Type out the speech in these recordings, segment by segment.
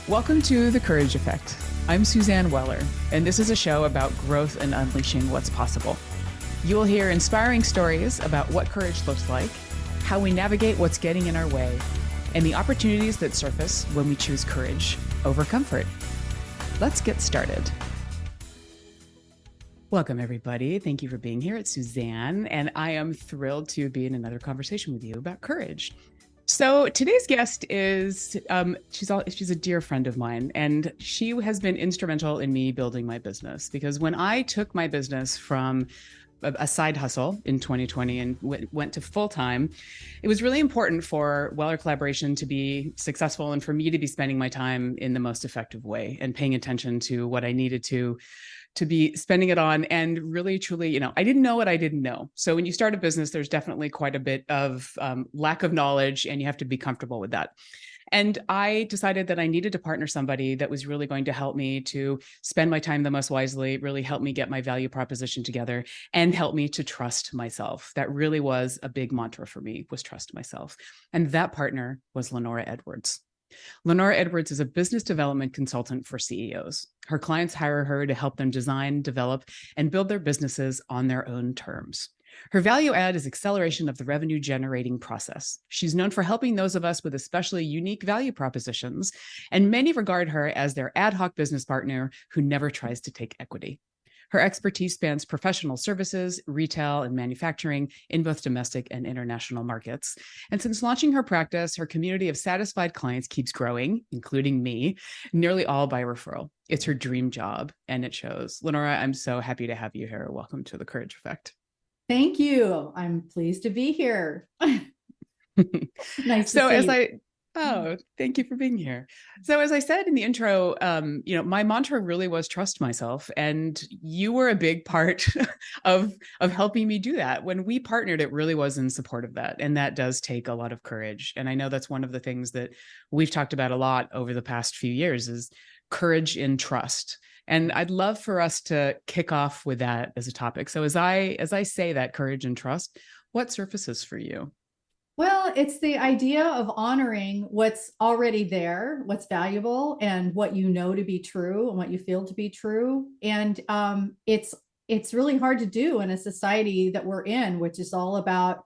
Welcome to The Courage Effect. I'm Suzanne Weller, and this is a show about growth and unleashing what's possible. You will hear inspiring stories about what courage looks like, how we navigate what's getting in our way, and the opportunities that surface when we choose courage over comfort. Let's get started. Welcome, everybody. Thank you for being here. It's Suzanne, and I am thrilled to be in another conversation with you about courage. So today's guest is, she's a dear friend of mine, and she has been instrumental in me building my business, because when I took my business from a side hustle in 2020 and went to full-time, it was really important for Weller Collaboration to be successful and for me to be spending my time in the most effective way and paying attention to what I needed to be spending it on. And really, truly, I didn't know what I didn't know. So when you start a business, there's definitely quite a bit of lack of knowledge, and you have to be comfortable with that. And I decided that I needed to partner somebody that was really going to help me to spend my time the most wisely, really help me get my value proposition together, and help me to trust myself. That really was a big mantra for me, was trust myself. And that partner was Lenora Edwards. Lenora Edwards is a business development consultant for CEOs. Her clients hire her to help them design, develop, and build their businesses on their own terms. Her value add is acceleration of the revenue generating process. She's known for helping those of us with especially unique value propositions, and many regard her as their ad hoc business partner who never tries to take equity. Her expertise spans professional services, retail, and manufacturing in both domestic and international markets. And since launching her practice, her community of satisfied clients keeps growing, including me, nearly all by referral. It's her dream job, and it shows. Lenora, I'm so happy to have you here. Welcome to The Courage Effect. Thank you. I'm pleased to be here. Nice to see you. Oh, thank you for being here. So as I said in the intro, my mantra really was trust myself. And you were a big part of helping me do that. When we partnered, it really was in support of that. And that does take a lot of courage. And I know that's one of the things that we've talked about a lot over the past few years is courage in trust. And I'd love for us to kick off with that as a topic. So as I say that, courage and trust, what surfaces for you? Well, it's the idea of honoring what's already there, what's valuable, and what you know to be true and what you feel to be true. And it's really hard to do in a society that we're in, which is all about,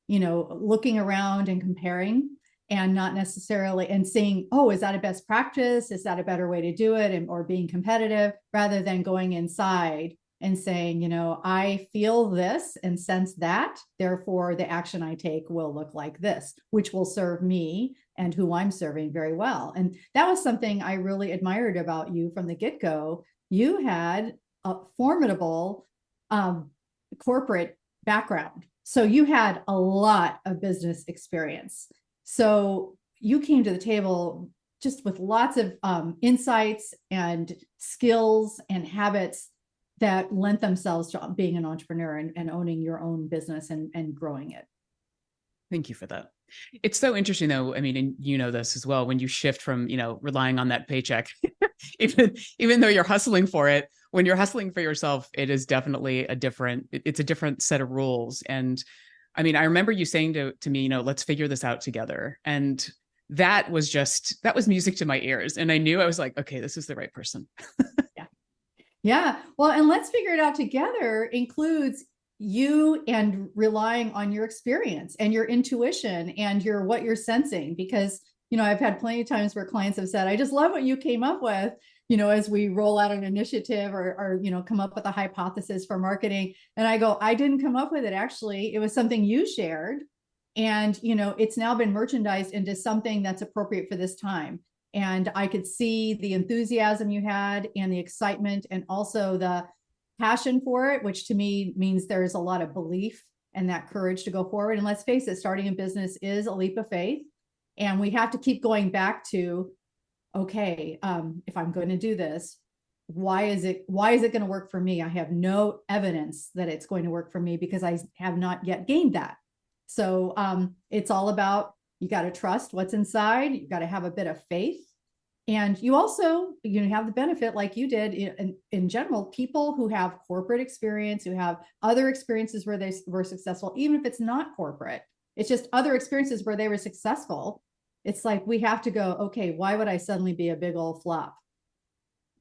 looking around and comparing and not necessarily and saying, oh, is that a best practice? Is that a better way to do it? Or being competitive rather than going inside and saying, I feel this and sense that, therefore the action I take will look like this, which will serve me and who I'm serving very well. And that was something I really admired about you from the get-go. You had a formidable corporate background. So you had a lot of business experience. So you came to the table just with lots of insights and skills and habits that lent themselves to being an entrepreneur and owning your own business and growing it. Thank you for that. It's so interesting though. I mean, and you know this as well, when you shift from, relying on that paycheck, even though you're hustling for it, when you're hustling for yourself, it is definitely it's a different set of rules. And I mean, I remember you saying to me, let's figure this out together. And that was music to my ears. And I knew I was like, okay, this is the right person. Yeah. Well, and let's figure it out together includes you and relying on your experience and your intuition and what you're sensing, because, I've had plenty of times where clients have said, I just love what you came up with, as we roll out an initiative or come up with a hypothesis for marketing. And I go, I didn't come up with it. Actually, it was something you shared. And, it's now been merchandised into something that's appropriate for this time. And I could see the enthusiasm you had and the excitement and also the passion for it, which to me means there's a lot of belief and that courage to go forward. And let's face it, starting a business is a leap of faith. And we have to keep going back to, okay, if I'm going to do this, why is it going to work for me? I have no evidence that it's going to work for me because I have not yet gained that. So it's all about, you got to trust what's inside. You got to have a bit of faith. And you also, have the benefit like you did in general, people who have corporate experience, who have other experiences where they were successful, even if it's not corporate, it's just other experiences where they were successful, it's like we have to go, okay, why would I suddenly be a big old flop?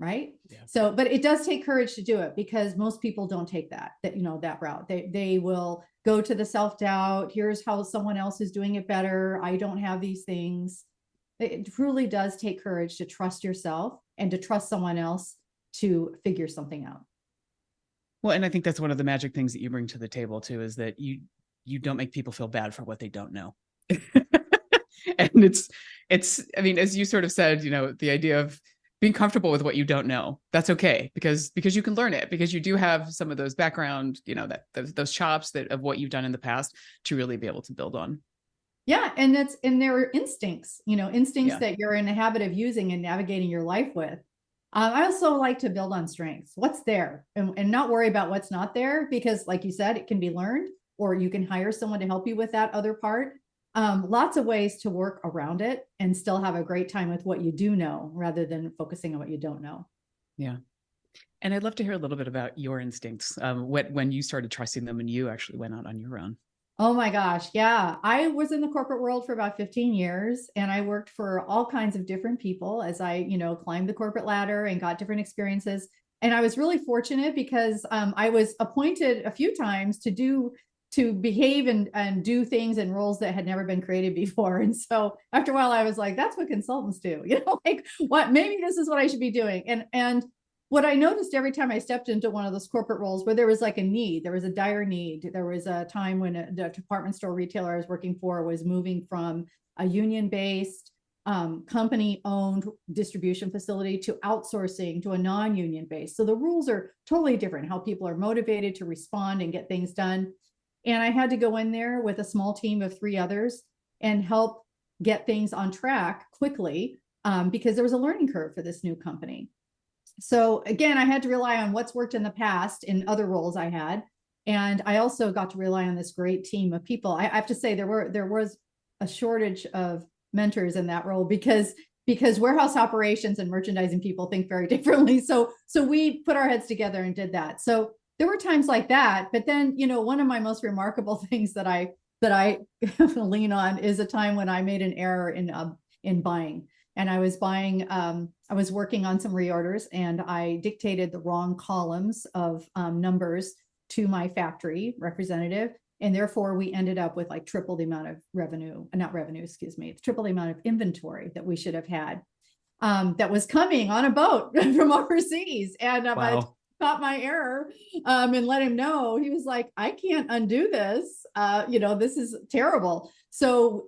Right. Yeah. So, but it does take courage to do it, because most people don't take that route. They will go to the self-doubt. Here's how someone else is doing it better. I don't have these things. It truly does take courage to trust yourself and to trust someone else to figure something out. Well, and I think that's one of the magic things that you bring to the table too, is that you don't make people feel bad for what they don't know. And I mean, as you sort of said, the idea of being comfortable with what you don't know, that's okay, because you can learn it, because you do have some of those background, those chops of what you've done in the past to really be able to build on. Yeah. And there are instincts, that you're in the habit of using and navigating your life with. I also like to build on strengths, what's there, and not worry about what's not there, because like you said, it can be learned, or you can hire someone to help you with that other part. Lots of ways to work around it and still have a great time with what you do know, rather than focusing on what you don't know. Yeah. And I'd love to hear a little bit about your instincts, when you started trusting them and you actually went out on your own. Oh my gosh. Yeah. I was in the corporate world for about 15 years, and I worked for all kinds of different people as I, climbed the corporate ladder and got different experiences. And I was really fortunate because I was appointed a few times to behave and do things in roles that had never been created before. And so after a while, I was like, that's what consultants do, like what, maybe this is what I should be doing. And what I noticed every time I stepped into one of those corporate roles where there was like a need, there was a dire need. There was a time when the department store retailer I was working for was moving from a union-based company-owned distribution facility to outsourcing to a non-union base. So the rules are totally different, how people are motivated to respond and get things done. And I had to go in there with a small team of 3 others and help get things on track quickly, because there was a learning curve for this new company. So again, I had to rely on what's worked in the past in other roles I had. And I also got to rely on this great team of people. I have to say there was a shortage of mentors in that role, because warehouse operations and merchandising people think very differently. So we put our heads together and did that. So there were times like that. But then, one of my most remarkable things that I lean on is a time when I made an error in buying. And I was I was working on some reorders, and I dictated the wrong columns of numbers to my factory representative. And therefore we ended up with like triple the amount of triple the amount of inventory that we should have had, that was coming on a boat from overseas. And I caught my error and let him know. He was like, I can't undo this. This is terrible. So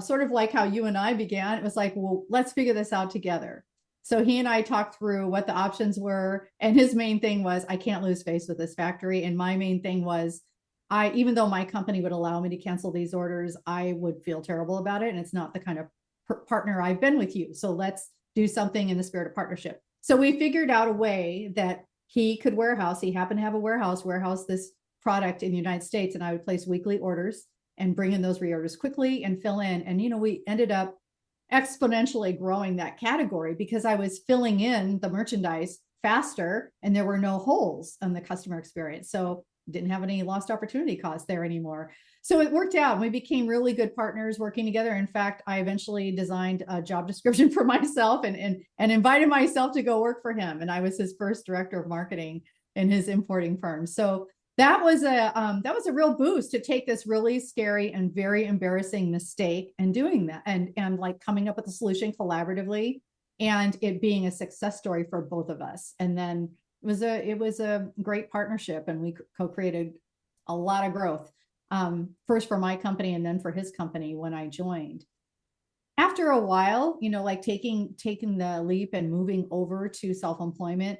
sort of like how you and I began, it was like, well, let's figure this out together. So he and I talked through what the options were. And his main thing was, I can't lose face with this factory. And my main thing was, even though my company would allow me to cancel these orders, I would feel terrible about it. And it's not the kind of partner I've been with you. So let's do something in the spirit of partnership. So we figured out a way that he could warehouse. He happened to have a warehouse this product in the United States. And I would place weekly orders and bring in those reorders quickly and fill in. And, we ended up exponentially growing that category because I was filling in the merchandise faster and there were no holes in the customer experience. So didn't have any lost opportunity costs there anymore. So it worked out. We became really good partners working together. In fact, I eventually designed a job description for myself and invited myself to go work for him. And I was his first director of marketing in his importing firm. So that was a real boost to take this really scary and very embarrassing mistake and doing that and like coming up with a solution collaboratively and it being a success story for both of us. And then it was a great partnership, and we co-created a lot of growth, first for my company and then for his company when I joined. After a while, like taking the leap and moving over to self-employment,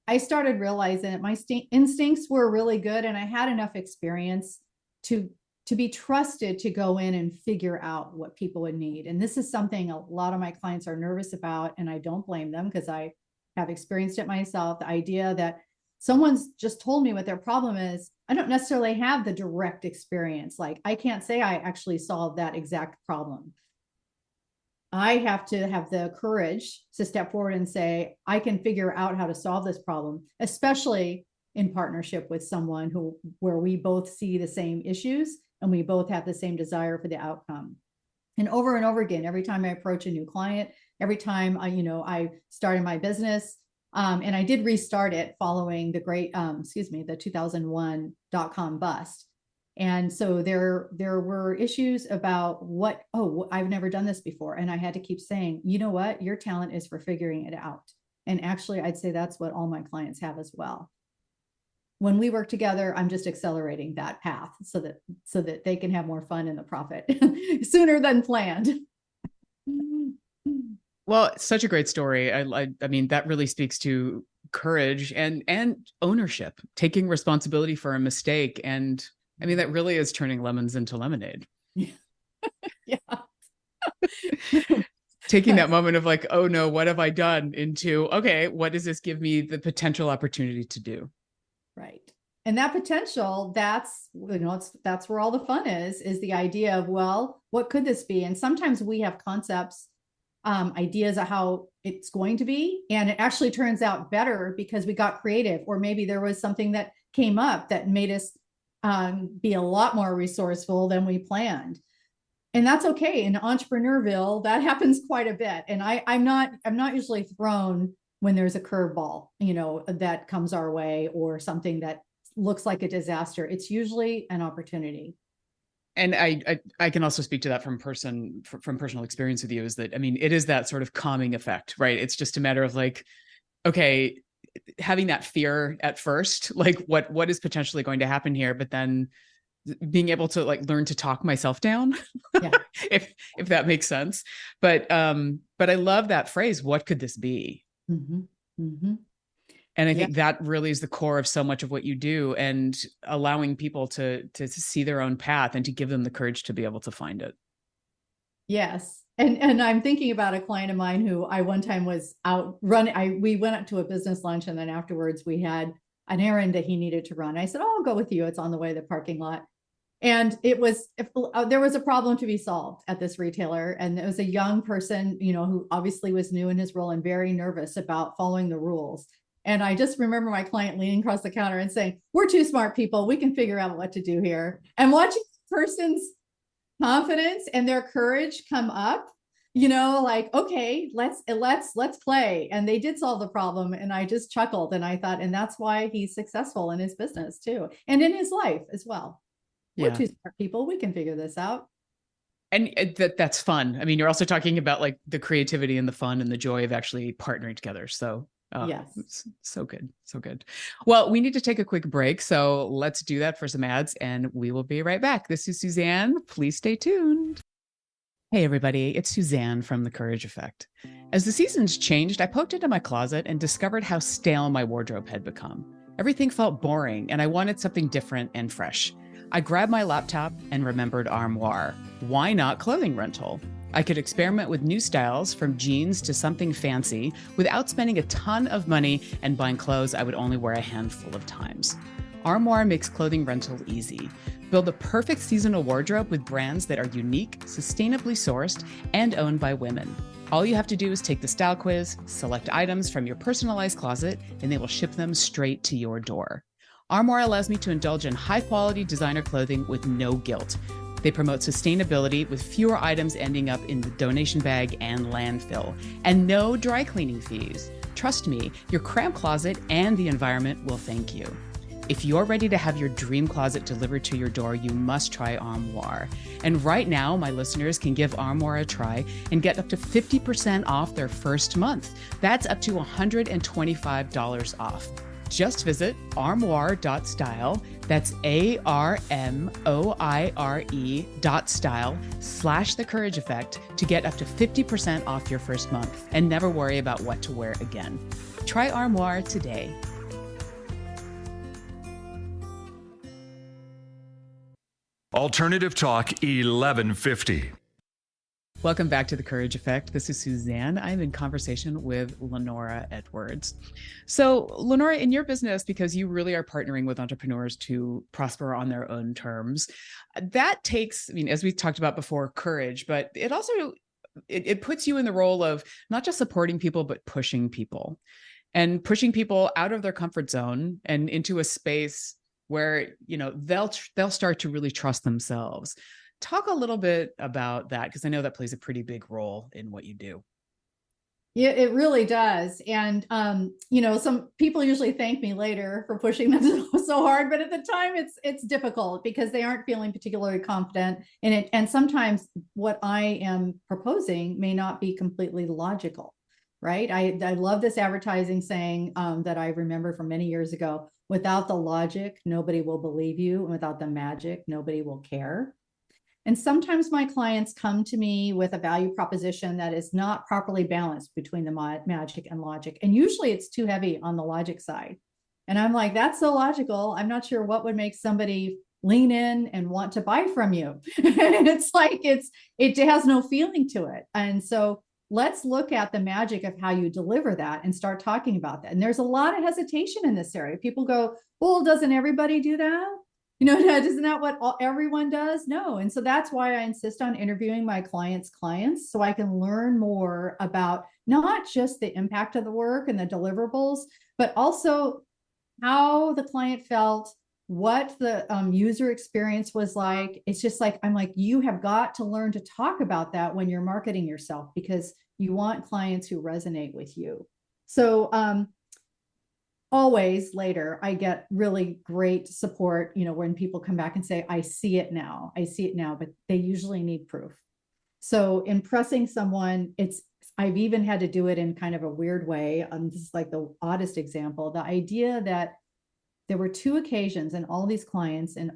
I started realizing that my instincts were really good and I had enough experience to be trusted to go in and figure out what people would need. And this is something a lot of my clients are nervous about, and I don't blame them because I have experienced it myself. The idea that someone's just told me what their problem is, I don't necessarily have the direct experience. Like I can't say I actually solved that exact problem. I have to have the courage to step forward and say, I can figure out how to solve this problem, especially in partnership with someone where we both see the same issues and we both have the same desire for the outcome. And over again, every time I approach a new client, every time I started my business, and I did restart it following the 2001 .com bust. And so there were issues about I've never done this before. And I had to keep saying, you know what, your talent is for figuring it out. And actually, I'd say that's what all my clients have as well. When we work together, I'm just accelerating that path so that they can have more fun in the profit sooner than planned. Well, it's such a great story. I mean, that really speaks to courage and ownership, taking responsibility for a mistake. And I mean, that really is turning lemons into lemonade. Yeah. Taking that moment of like, oh no, what have I done, into, okay, what does this give me the potential opportunity to do? Right. And that potential, that's where all the fun is the idea of, well, what could this be? And sometimes we have concepts, ideas of how it's going to be, and it actually turns out better because we got creative, or maybe there was something that came up that made us be a lot more resourceful than we planned. And that's okay. In Entrepreneurville, that happens quite a bit. And I'm not usually thrown when there's a curveball, that comes our way, or something that looks like a disaster. It's usually an opportunity. And I can also speak to that from personal experience with you, is that, I mean, it is that sort of calming effect, right? It's just a matter of like, okay, having that fear at first, like what is potentially going to happen here, but then being able to like learn to talk myself down, Yeah. if that makes sense. But I love that phrase, what could this be? Mm-hmm. Mm-hmm. And I think that really is the core of so much of what you do, and allowing people to see their own path and to give them the courage to be able to find it. Yes. And I'm thinking about a client of mine who I one time was out running. We went up to a business lunch, and then afterwards we had an errand that he needed to run. I said, "Oh, I'll go with you. It's on the way to the parking lot." And there was a problem to be solved at this retailer. And it was a young person, who obviously was new in his role and very nervous about following the rules. And I just remember my client leaning across the counter and saying, "We're two smart people. We can figure out what to do here." And watching the person's confidence and their courage come up, like, okay, let's play. And they did solve the problem. And I just chuckled, and I thought, and that's why he's successful in his business too, and in his life as well. We're two smart people. We can figure this out. And that's fun. I mean, you're also talking about like the creativity and the fun and the joy of actually partnering together. So yes, so good. So good. Well, we need to take a quick break. So let's do that for some ads, and we will be right back. This is Suzanne. Please stay tuned. Hey, everybody. It's Suzanne from The Courage Effect. As the seasons changed, I poked into my closet and discovered how stale my wardrobe had become. Everything felt boring, and I wanted something different and fresh. I grabbed my laptop and remembered Armoire. Why not clothing rental? I could experiment with new styles, from jeans to something fancy, without spending a ton of money and buying clothes I would only wear a handful of times. Armoire makes clothing rental easy. Build the perfect seasonal wardrobe with brands that are unique, sustainably sourced, and owned by women. All you have to do is take the style quiz, select items from your personalized closet, and they will ship them straight to your door. Armoire allows me to indulge in high-quality designer clothing with no guilt. They promote sustainability with fewer items ending up in the donation bag and landfill, and no dry cleaning fees. Trust me, your cramped closet and the environment will thank you. If you're ready to have your dream closet delivered to your door, you must try Armoire. And right now, my listeners can give Armoire a try and get up to 50% off their first month. That's up to $125 off. Just visit armoire.style. That's ARMOIRE.style/The Courage Effect to get up to 50% off your first month and never worry about what to wear again. Try Armoire today. Alternative Talk 1150. Welcome back to The Courage Effect. This is Suzanne. I'm in conversation with Lenora Edwards. So, Lenora, in your business, because you really are partnering with entrepreneurs to prosper on their own terms, that takes, I mean, as we talked about before, courage, but it also, it puts you in the role of not just supporting people, but pushing people out of their comfort zone and into a space where, they'll start to really trust themselves. Talk a little bit about that, because I know that plays a pretty big role in what you do. Yeah, it really does. And, some people usually thank me later for pushing them so hard, but at the time it's difficult because they aren't feeling particularly confident in it. And sometimes what I am proposing may not be completely logical, right? I love this advertising saying that I remember from many years ago: without the logic, nobody will believe you. And without the magic, nobody will care. And sometimes my clients come to me with a value proposition that is not properly balanced between the magic and logic. And usually it's too heavy on the logic side. And I'm like, that's so logical. I'm not sure what would make somebody lean in and want to buy from you. It's like it has no feeling to it. And so let's look at the magic of how you deliver that and start talking about that. And there's a lot of hesitation in this area. People go, well, doesn't everybody do that? Isn't that what everyone does? No. And so that's why I insist on interviewing my clients' clients, so I can learn more about not just the impact of the work and the deliverables, but also how the client felt, what the user experience was like. It's just like, I'm like, you have got to learn to talk about that when you're marketing yourself, because you want clients who resonate with you. So, always later, I get really great support, when people come back and say, I see it now, but they usually need proof. So impressing someone, I've even had to do it in kind of a weird way. This is like the oddest example. The idea that there were two occasions in all these clients in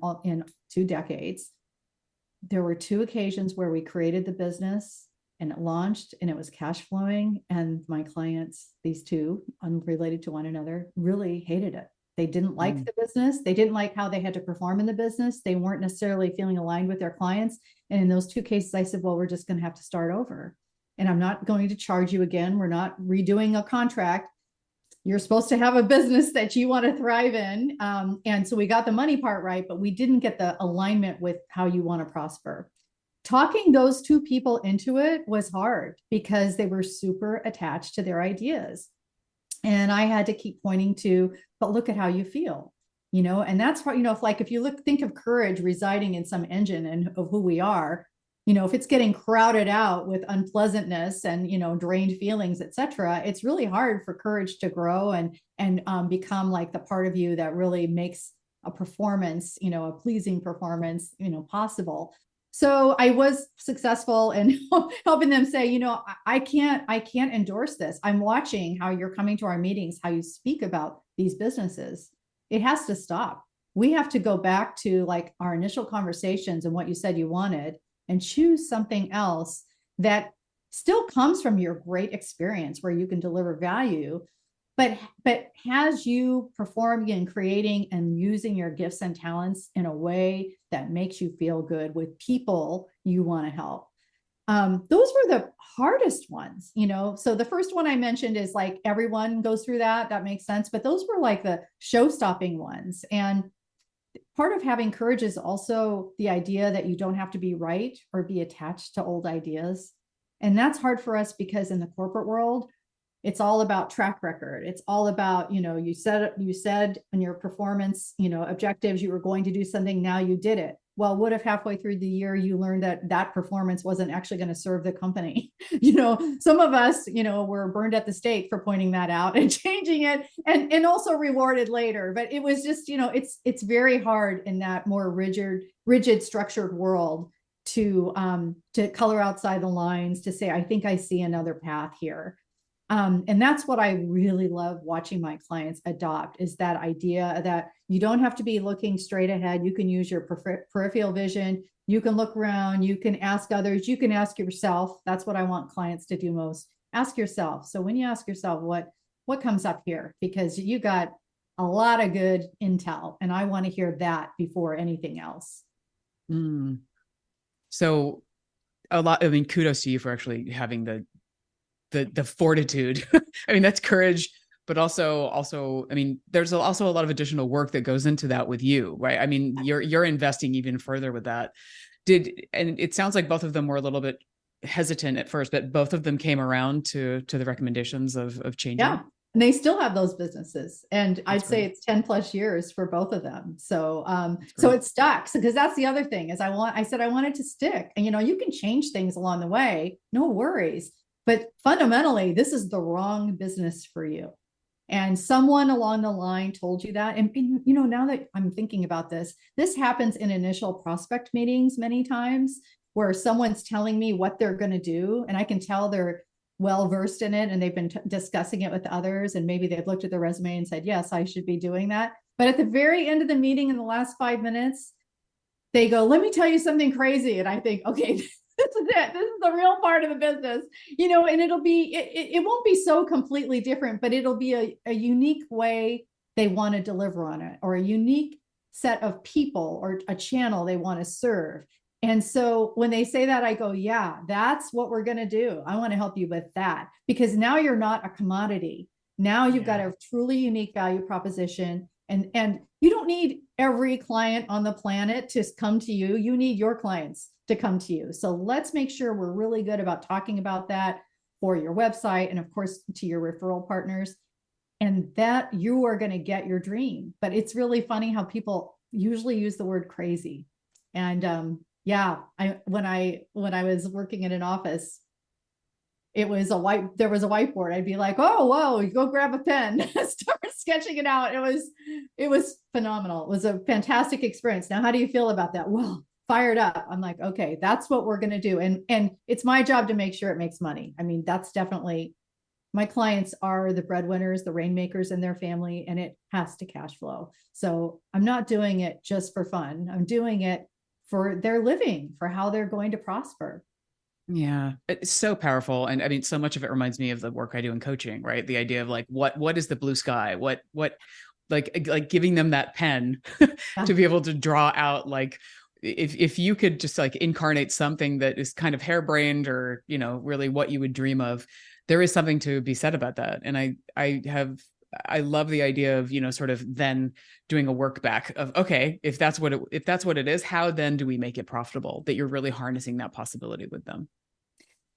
2 decades, there were 2 occasions where we created the business and it launched and it was cash flowing. And my clients, these 2, unrelated to one another, really hated it. They didn't like the business. They didn't like how they had to perform in the business. They weren't necessarily feeling aligned with their clients. And in those 2 cases, I said, well, we're just going to have to start over. And I'm not going to charge you again. We're not redoing a contract. You're supposed to have a business that you want to thrive in. And so we got the money part right, but we didn't get the alignment with how you want to prosper. Talking those 2 people into it was hard because they were super attached to their ideas. And I had to keep pointing to, but look at how you feel, and that's what, if you think of courage residing in some engine and of who we are, if it's getting crowded out with unpleasantness and, drained feelings, etc., it's really hard for courage to grow and become like the part of you that really makes a performance, a pleasing performance, possible. So I was successful in helping them say, I can't endorse this. I'm watching how you're coming to our meetings, how you speak about these businesses. It has to stop. We have to go back to like our initial conversations and what you said you wanted, and choose something else that still comes from your great experience where you can deliver value, but has you performing and creating and using your gifts and talents in a way that makes you feel good with people you want to help. Those were the hardest ones, so the first one I mentioned is like everyone goes through that makes sense, but those were like the show-stopping ones. And part of having courage is also the idea that you don't have to be right or be attached to old ideas. And that's hard for us because in the corporate world, it's all about track record. It's all about, you said in your performance, objectives, you were going to do something. Now you did it. Well, what if halfway through the year you learned that performance wasn't actually going to serve the company? Some of us, were burned at the stake for pointing that out and changing it, and also rewarded later. But it was just, it's very hard in that more rigid structured world to color outside the lines, to say, I think I see another path here. And that's what I really love watching my clients adopt, is that idea that you don't have to be looking straight ahead. You can use your peripheral vision. You can look around. You can ask others. You can ask yourself. That's what I want clients to do most. Ask yourself. So when you ask yourself, what comes up here? Because you got a lot of good intel, and I want to hear that before anything else. So kudos to you for actually having the fortitude. I mean, that's courage, but also, I mean, there's also a lot of additional work that goes into that with you, right? I mean, you're investing even further with that. And it sounds like both of them were a little bit hesitant at first, but both of them came around to the recommendations of changing. And they still have those businesses. And That's I'd say great. it's 10 plus years for both of them. So, That's so great. it stuck. So, because that's the other thing is I said I wanted to stick, and, you can change things along the way, no worries. But fundamentally, this is the wrong business for you. And someone along the line told you that. And, now that I'm thinking about this happens in initial prospect meetings many times where someone's telling me what they're going to do. And I can tell they're well versed in it and they've been discussing it with others. And maybe they've looked at their resume and said, yes, I should be doing that. But at the very end of the meeting, in the last 5 minutes, they go, let me tell you something crazy. And I think, okay, this is it. This is the real part of the business, and it won't be so completely different, but it'll be a unique way they want to deliver on it, or a unique set of people or a channel they want to serve. And so when they say that, I go, yeah, that's what we're going to do. I want to help you with that, because now you're not a commodity. Now you've got a truly unique value proposition. And you don't need every client on the planet to come to you. You need your clients to come to you. So let's make sure we're really good about talking about that for your website and, of course, to your referral partners, and that you are going to get your dream. But it's really funny how people usually use the word crazy. And when I was working in an office, there was a whiteboard. I'd be like, oh, whoa, go grab a pen, start sketching it out. It was phenomenal. It was a fantastic experience. Now, how do you feel about that? Well, fired up. I'm like, okay, that's what we're going to do. And it's my job to make sure it makes money. I mean, that's definitely, my clients are the breadwinners, the rainmakers in their family, and it has to cash flow. So I'm not doing it just for fun. I'm doing it for their living, for how they're going to prosper. Yeah, it's so powerful. And I mean, so much of it reminds me of the work I do in coaching, right? The idea of like, what is the blue sky? What, like giving them that pen to be able to draw out, like, if you could just like incarnate something that is kind of harebrained or, really what you would dream of, there is something to be said about that. And I love the idea of, sort of then doing a work back of, okay, if that's what it is, how then do we make it profitable, that you're really harnessing that possibility with them?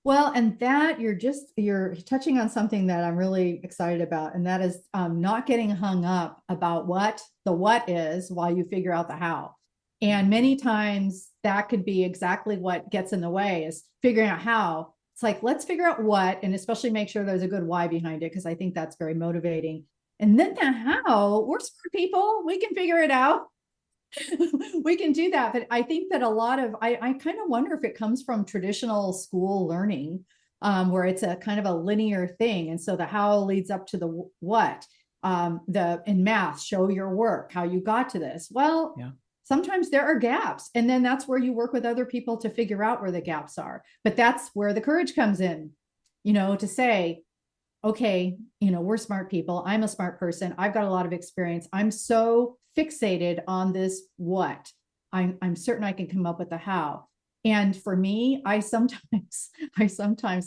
Well, and that you're touching on something that I'm really excited about. And that is not getting hung up about what is while you figure out the how. And many times that could be exactly what gets in the way, is figuring out how. It's like, let's figure out what, and especially make sure there's a good why behind it, because I think that's very motivating. And then the how, we're smart people. We can figure it out. We can do that. But I think that a lot of, I kind of wonder if it comes from traditional school learning, where it's a kind of a linear thing. And so the how leads up to the what. In math, show your work, how you got to this. Well, sometimes there are gaps. And then that's where you work with other people to figure out where the gaps are. But that's where the courage comes in, to say, okay, we're smart people. I'm a smart person. I've got a lot of experience. I'm so fixated on this what. I'm certain I can come up with the how. And for me, I sometimes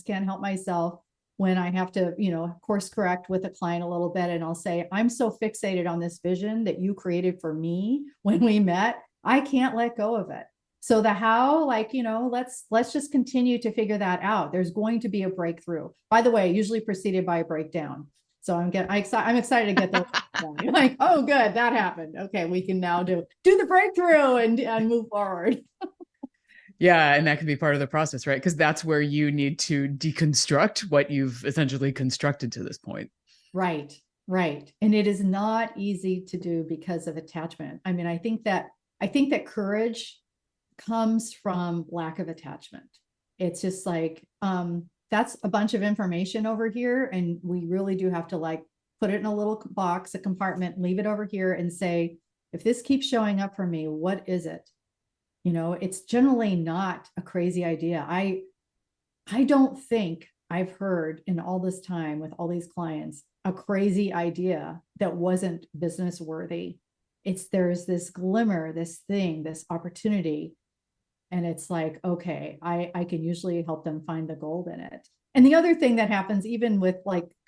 can't help myself when I have to, course correct with a client a little bit. And I'll say, I'm so fixated on this vision that you created for me when we met, I can't let go of it. So the how, let's just continue to figure that out. There's going to be a breakthrough, by the way, usually preceded by a breakdown. So I'm excited to get those. Like, oh, good, that happened. Okay, we can now do the breakthrough and move forward. Yeah, and that can be part of the process, right? Because that's where you need to deconstruct what you've essentially constructed to this point. Right. And it is not easy to do because of attachment. I mean, I think that courage comes from lack of attachment. It's just like, that's a bunch of information over here. And we really do have to put it in a little box, a compartment, leave it over here and say, if this keeps showing up for me, what is it? It's generally not a crazy idea. I don't think I've heard in all this time with all these clients a crazy idea that wasn't business worthy. There's this glimmer, this thing, this opportunity. And it's like, okay, I can usually help them find the gold in it. And the other thing that happens, even with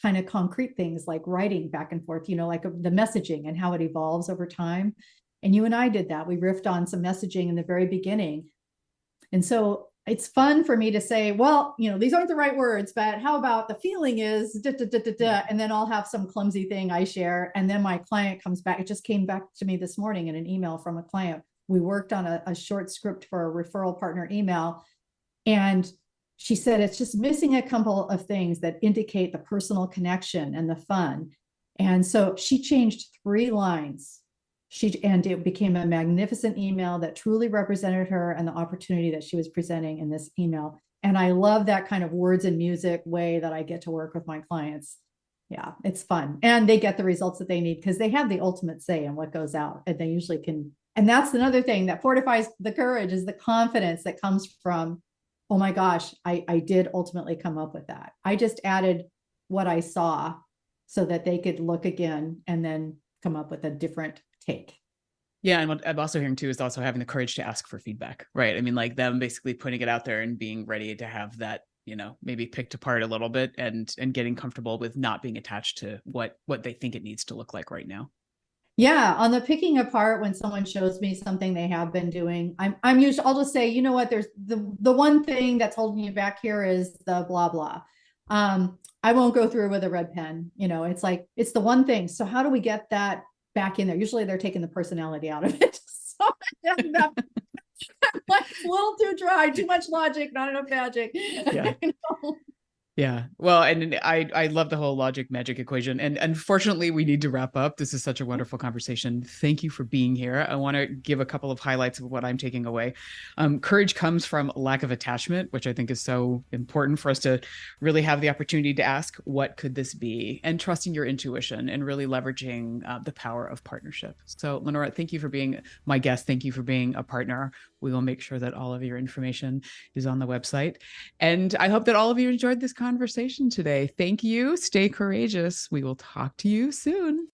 kind of concrete things like writing back and forth, like the messaging and how it evolves over time. And you and I did that. We riffed on some messaging in the very beginning. And so it's fun for me to say, well, these aren't the right words, but how about the feeling is da, da, da, da, da, and then I'll have some clumsy thing I share. And then my client comes back. It just came back to me this morning in an email from a client. We worked on a short script for a referral partner email. And she said, it's just missing a couple of things that indicate the personal connection and the fun. And so she changed 3 lines. And it became a magnificent email that truly represented her and the opportunity that she was presenting in this email. And I love that kind of words and music way that I get to work with my clients. Yeah, it's fun. And they get the results that they need because they have the ultimate say in what goes out. And they usually can. And that's another thing that fortifies the courage is the confidence that comes from, oh my gosh, I did ultimately come up with that. I just added what I saw so that they could look again and then come up with a different take. Yeah. And what I'm also hearing too is also having the courage to ask for feedback, right? I mean, like them basically putting it out there and being ready to have that, maybe picked apart a little bit and getting comfortable with not being attached to what they think it needs to look like right now. Yeah, on the picking apart, when someone shows me something they have been doing, I'm usually, I'll just say, you know what, there's the one thing that's holding you back here is the blah blah. I won't go through with a red pen. It's like it's the one thing. So how do we get that back in there? Usually they're taking the personality out of it. So that, like a little too dry, too much logic, not enough magic. Yeah. Yeah. Well, and I love the whole logic magic equation. And unfortunately, we need to wrap up. This is such a wonderful conversation. Thank you for being here. I want to give a couple of highlights of what I'm taking away. Courage comes from lack of attachment, which I think is so important for us to really have the opportunity to ask, what could this be? And trusting your intuition and really leveraging the power of partnership. So, Lenora, thank you for being my guest. Thank you for being a partner. We will make sure that all of your information is on the website. And I hope that all of you enjoyed this conversation today. Thank you. Stay courageous. We will talk to you soon.